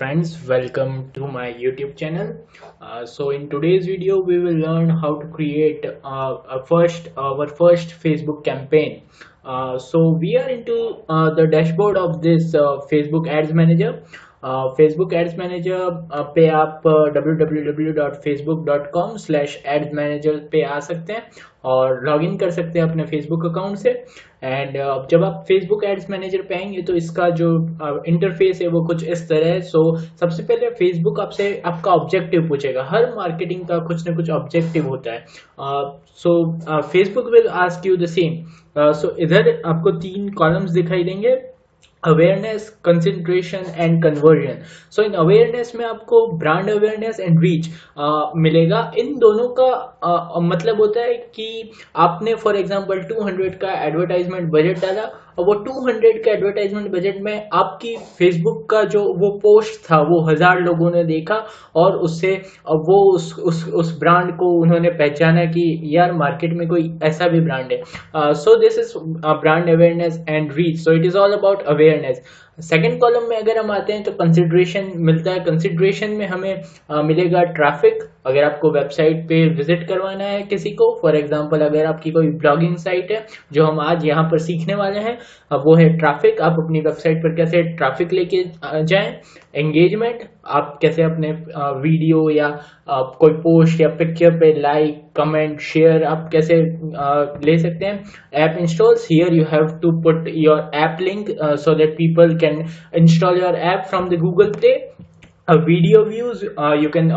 friends, welcome to my YouTube channel. So in today's video we will learn how to create our first Facebook campaign. So we are into the dashboard of this Facebook Ads Manager. Facebook ads manager पे आप www.facebook.com/ads manager पे आ सकते हैं और login कर सकते हैं अपने फेसबुक अकाउंट से। एंड जब आप फेसबुक एड्स मैनेजर पे आएंगे तो इसका जो इंटरफेस है वो कुछ इस तरह है। सो सबसे पहले फेसबुक आपसे आपका ऑब्जेक्टिव पूछेगा। हर मार्केटिंग का कुछ ना कुछ ऑब्जेक्टिव होता है। So Facebook will ask you the same. So इधर आपको 3 कॉलम्स दिखाई देंगे, awareness, concentration and conversion. So in awareness में आपको ब्रांड अवेयरनेस एंड रीच मिलेगा। इन दोनों का मतलब होता है कि आपने फॉर एग्जांपल 200 का एडवर्टाइजमेंट बजट डाला और वो 200 का एडवर्टाइजमेंट बजट में आपकी फेसबुक का जो वो पोस्ट था वो 1000 लोगों ने देखा और उससे वो उस ब्रांड को उन्होंने पहचाना कि यार मार्केट में कोई ऐसा भी ब्रांड है। So this is brand awareness and reach. So it is all about awareness. Second column में अगर हम आते हैं तो कंसिडरेशन मिलता है। कंसिडरेशन में हमें मिलेगा ट्रैफिक। अगर आपको वेबसाइट पे विजिट करवाना है किसी को, फॉर एग्जांपल अगर आपकी कोई ब्लॉगिंग साइट है जो हम आज यहाँ पर सीखने वाले हैं, वो है ट्रैफिक। आप अपनी वेबसाइट पर कैसे ट्रैफिक लेके जाएं। एंगेजमेंट, आप कैसे अपने वीडियो या कोई पोस्ट या पिक्चर पे लाइक, कमेंट, शेयर आप कैसे ले सकते हैं। App installs, here you have to put your app link so that people can install your app from the Google Play. Video views, you can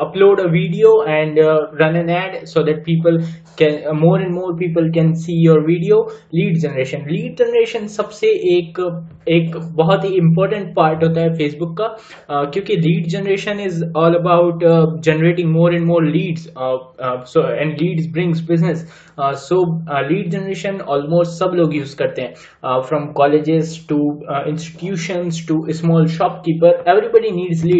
upload a video and run an ad so that people can more and more people can see your video. Lead generation सबसे एक बहुत ही important part होता है Facebook का, क्योंकि lead generation is all about generating more and more leads. So and leads brings business. So lead generation almost सब लोग use करते हैं, from colleges to institutions to small shopkeeper, everybody needs lead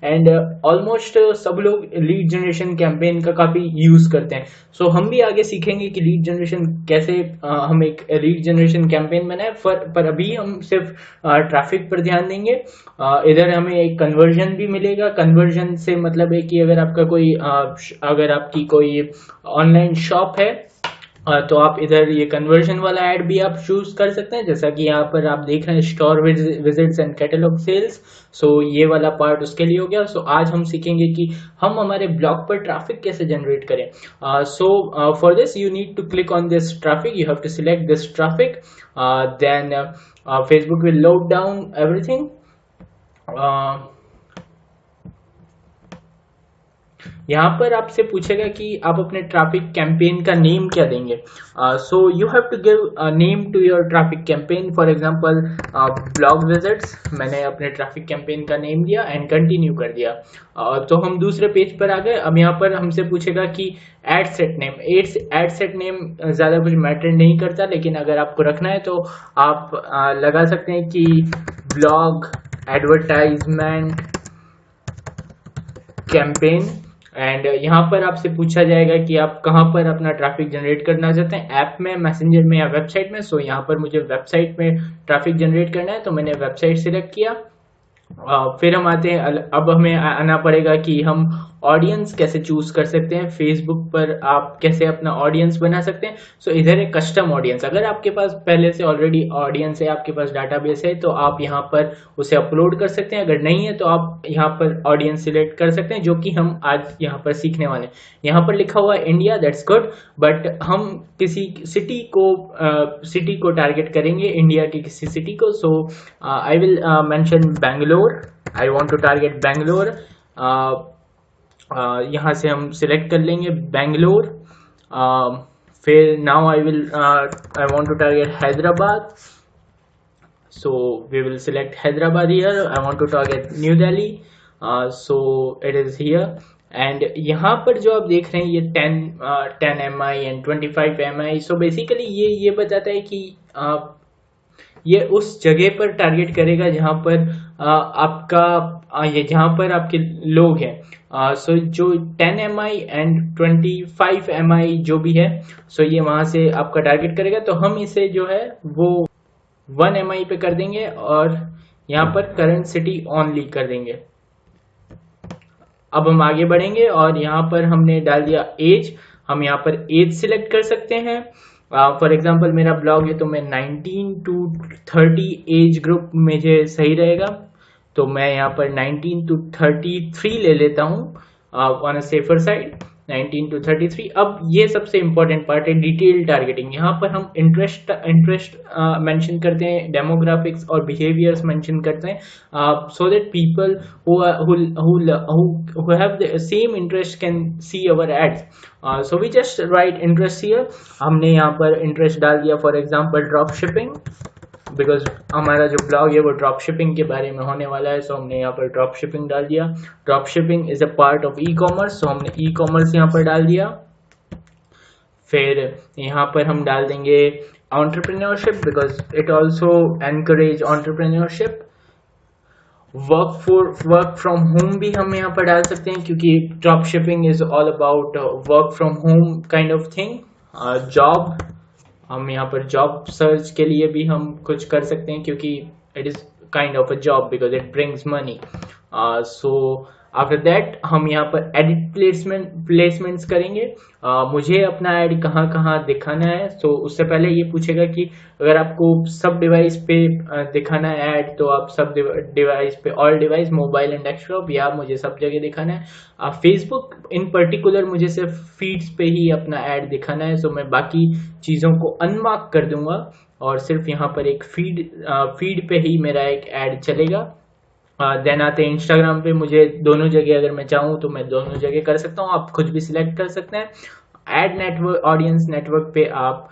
and almost सब लोग lead generation campaign का काफी use करते हैं। सो हम भी आगे सीखेंगे कि लीड जनरेशन कैसे हम एक लीड जनरेशन कैंपेन बनाए, पर अभी हम सिर्फ ट्रैफिक पर ध्यान देंगे। इधर हमें एक कन्वर्जन भी मिलेगा। कन्वर्जन से मतलब है कि अगर आपकी कोई ऑनलाइन शॉप है तो आप इधर ये कन्वर्जन वाला ऐड भी आप चूज कर सकते हैं, जैसा कि यहाँ पर आप देख रहे हैं store visits and catalogue sales. So ये वाला पार्ट उसके लिए हो गया। सो आज हम सीखेंगे कि हम हमारे ब्लॉग पर ट्रैफिक कैसे जनरेट करें। So for this you need to click on this traffic, you have to select this traffic, then Facebook will load down everything. यहाँ पर आपसे पूछेगा कि आप अपने ट्रैफिक कैंपेन का नेम क्या देंगे। So you have to give name to your traffic campaign. For example blog visits, मैंने अपने ट्रैफिक कैंपेन का नेम दिया एंड कंटिन्यू कर दिया। तो हम दूसरे पेज पर आ गए। अब यहाँ पर हमसे पूछेगा कि ad set name. Ad set name ज़्यादा कुछ मैटर नहीं करता, लेकिन अगर आपको रखना है तो आप लगा सकते हैं कि ब्लॉग एडवर्टाइजमेंट कैंपेन। एंड यहाँ पर आपसे पूछा जाएगा कि आप कहाँ पर अपना ट्रैफिक जनरेट करना चाहते हैं, ऐप में, मैसेंजर में या वेबसाइट में। सो यहाँ पर मुझे वेबसाइट में ट्रैफिक जनरेट करना है तो मैंने वेबसाइट सिलेक्ट किया। फिर हम आते हैं, अब हमें आना पड़ेगा कि हम ऑडियंस कैसे चूज कर सकते हैं। फेसबुक पर आप कैसे अपना ऑडियंस बना सकते हैं। सो इधर है कस्टम ऑडियंस। अगर आपके पास पहले से ऑलरेडी ऑडियंस है, आपके पास डाटाबेस है, तो आप यहाँ पर उसे अपलोड कर सकते हैं। अगर नहीं है तो आप यहाँ पर ऑडियंस सिलेक्ट कर सकते हैं, जो कि हम आज यहाँ पर सीखने वाले हैं। यहाँ पर लिखा हुआ है इंडिया, दैट्स गुड, बट हम किसी सिटी को टारगेट करेंगे, इंडिया की किसी सिटी को। So I will mention Bangalore. I want to target Bangalore. यहाँ से हम सिलेक्ट कर लेंगे बैंगलोर। फिर now I want to target Hyderabad. So we will select Hyderabad here. I want to target New Delhi. So it is here. And यहाँ पर जो आप देख रहे हैं ये 10 MI and 25 MI। So basically ये बताता है कि ये उस जगह पर टारगेट करेगा जहाँ पर जहाँ पर आपके लोग हैं। सो जो 10 MI एंड 25 MI जो भी है, सो ये वहाँ से आपका टारगेट करेगा। तो हम इसे जो है वो 1 MI पे कर देंगे और यहाँ पर करंट सिटी ऑनली कर देंगे। अब हम आगे बढ़ेंगे और यहाँ पर हमने डाल दिया एज। हम यहाँ पर एज सिलेक्ट कर सकते हैं। फॉर एग्जांपल मेरा ब्लॉग है तो मैं 19 to 30 एज ग्रुप मुझे सही रहेगा, तो मैं यहाँ पर 19 to 33 ले लेता हूँ on a safer side, 19 to 33। अब ये सबसे इंपॉर्टेंट पार्ट है डिटेल टारगेटिंग। यहाँ पर हम इंटरेस्ट मेंशन करते हैं, डेमोग्राफिक्स और बिहेवियर्स मेंशन करते हैं, so that people who have the same interest can see our ads. So we just write interest here। हमने यहाँ पर इंटरेस्ट डाल दिया, for example drop shipping, because हमारा जो ब्लॉग है वो ड्रॉप शिपिंग के बारे में होने वाला है, सो हमने यहाँ पर ड्रॉप शिपिंग डाल दिया। Drop shipping is a part of e commerce, so हमने ई कॉमर्स यहाँ पर डाल दिया। फिर यहाँ पर हम डाल देंगे entrepreneurship, because it also encourage entrepreneurship. Work from home भी हम यहाँ पर डाल सकते हैं, क्योंकि drop shipping is all about work from home kind of thing. Job, हम यहाँ पर जॉब सर्च के लिए भी हम कुछ कर सकते हैं, क्योंकि it is kind of a job because it brings money. So after that हम यहाँ पर एडिट प्लेसमेंट्स करेंगे। मुझे अपना ऐड कहाँ कहाँ दिखाना है, तो उससे पहले ये पूछेगा कि अगर आपको सब डिवाइस पे दिखाना है ऐड, तो आप सब डिवाइस पे, all device, mobile and desktop, या मुझे सब जगह दिखाना है। फेसबुक इन पर्टिकुलर मुझे सिर्फ फीड्स पे ही अपना ऐड दिखाना है, सो मैं बाकी चीज़ों को अनमार्क कर दूंगा और सिर्फ यहाँ पर एक फीड पे ही मेरा एक ऐड चलेगा। देन आते हैं इंस्टाग्राम पे। मुझे दोनों जगह अगर मैं चाहूँ तो मैं दोनों जगह कर सकता हूँ, आप खुद भी सिलेक्ट कर सकते हैं। ऐड नेटवर्क, ऑडियंस नेटवर्क पे आप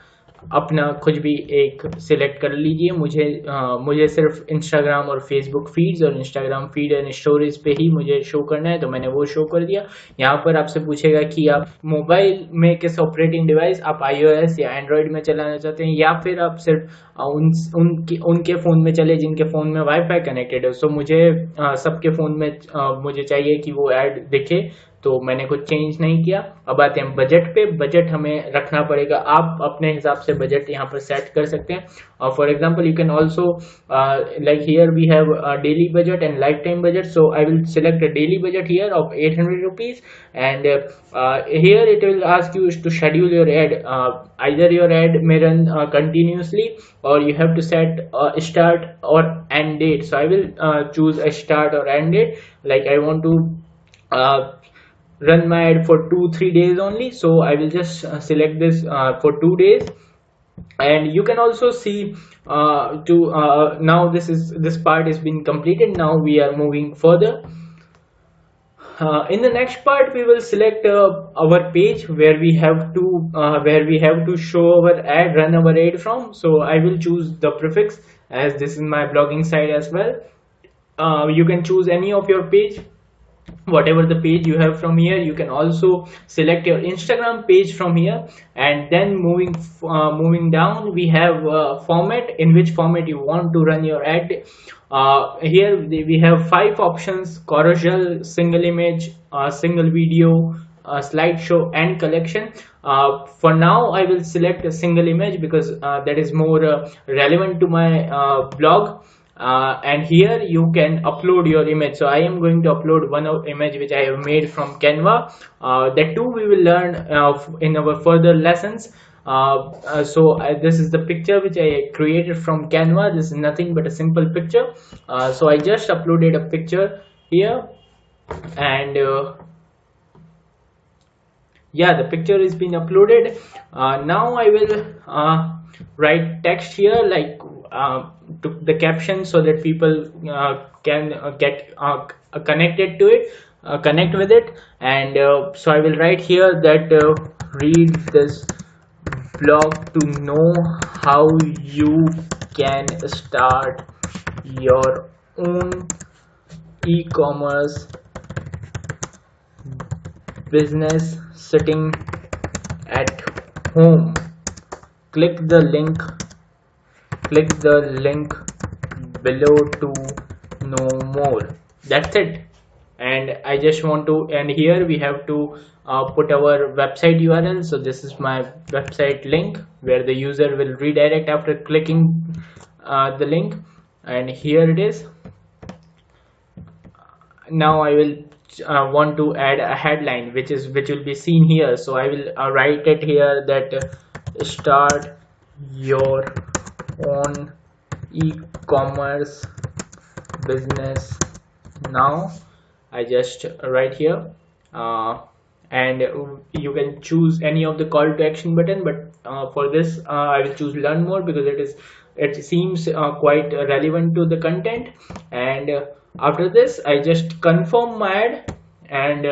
अपना कुछ भी एक सिलेक्ट कर लीजिए। मुझे सिर्फ इंस्टाग्राम और फेसबुक फीड्स और इंस्टाग्राम फीड एंड स्टोरीज पे ही मुझे शो करना है, तो मैंने वो शो कर दिया। यहाँ पर आपसे पूछेगा कि आप मोबाइल में किस ऑपरेटिंग डिवाइस, आप iOS या एंड्रॉयड में चलाना चाहते हैं, या फिर आप सिर्फ उनके फ़ोन में चले जिनके फ़ोन में वाईफाई कनेक्टेड है। सो मुझे सबके फ़ोन में मुझे चाहिए कि वो ऐड दिखे, तो मैंने कुछ चेंज नहीं किया। अब आते हैं बजट पे। बजट हमें रखना पड़ेगा, आप अपने हिसाब से बजट यहाँ पर सेट कर सकते हैं। For example you can also like here we have daily budget and lifetime budget, so I will select a daily budget here of 800 rupees, and here it will ask you to schedule your ad. Either your ad may run continuously, or you have to set a start or end date. So I will choose a start or end date. Like I want to run my ad for 2-3 days only, so I will just select this for 2 days. And you can also see now this part is being completed. Now we are moving further. In the next part we will select our page where we have to show our ad, run our ad from. So I will choose the prefix, as this is my blogging site as well. You can choose any of your page, whatever the page you have from here. You can also select your Instagram page from here, and then moving down we have format, in which format you want to run your ad. Here we have 5 options: carousel, single image, single video, slideshow and collection. For now I will select a single image because that is more relevant to my blog. And here you can upload your image. So I am going to upload one image which I have made from Canva. That too we will learn in our further lessons. This is the picture which I created from Canva. This is nothing but a simple picture. So I just uploaded a picture here, and yeah, the picture is been uploaded. Now I will write text here, like to the caption, so that people can get connected to it, connect with it. And so I will write here that read this blog to know how you can start your own e-commerce business sitting at home. Click the link below to know more. That's it. And I just want to, and here we have to put our website URL. So this is my website link, where the user will redirect after clicking the link, and here it is. now I will want to add a headline which will be seen here. So I will write it here that start your own e-commerce business now. I just write here, and you can choose any of the call to action button, but for this I will choose learn more because it seems quite relevant to the content. And after this I just confirm my ad, and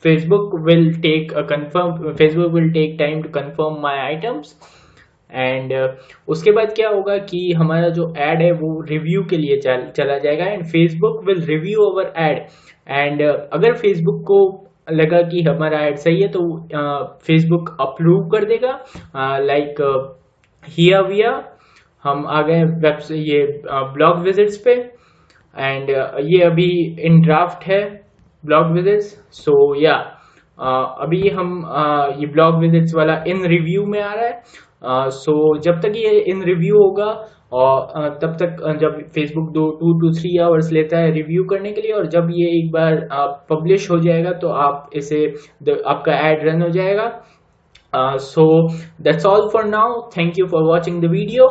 Facebook will take time to confirm my items. And उसके बाद क्या होगा कि हमारा जो add है वो review के लिए चला जाएगा, and Facebook will review our ad. And अगर फेसबुक को लगा कि हमारा एड सही है तो फेसबुक अप्रूव कर देगा। लाइक हियर वी आर, हम आ गए ये ब्लॉग विजिट्स पे, एंड ये अभी इन ड्राफ्ट है ब्लॉग विजिट्स। सो या अभी हम ये ब्लॉग विजिट्स वाला इन रिव्यू में आ रहा है। सो जब तक ये इन रिव्यू होगा और तब तक जब फेसबुक 2 to 3 आवर्स लेता है रिव्यू करने के लिए, और जब ये एक बार पब्लिश हो जाएगा तो आप इसे आपका एड रन हो जाएगा। So that's all for now. Thank you for watching the video.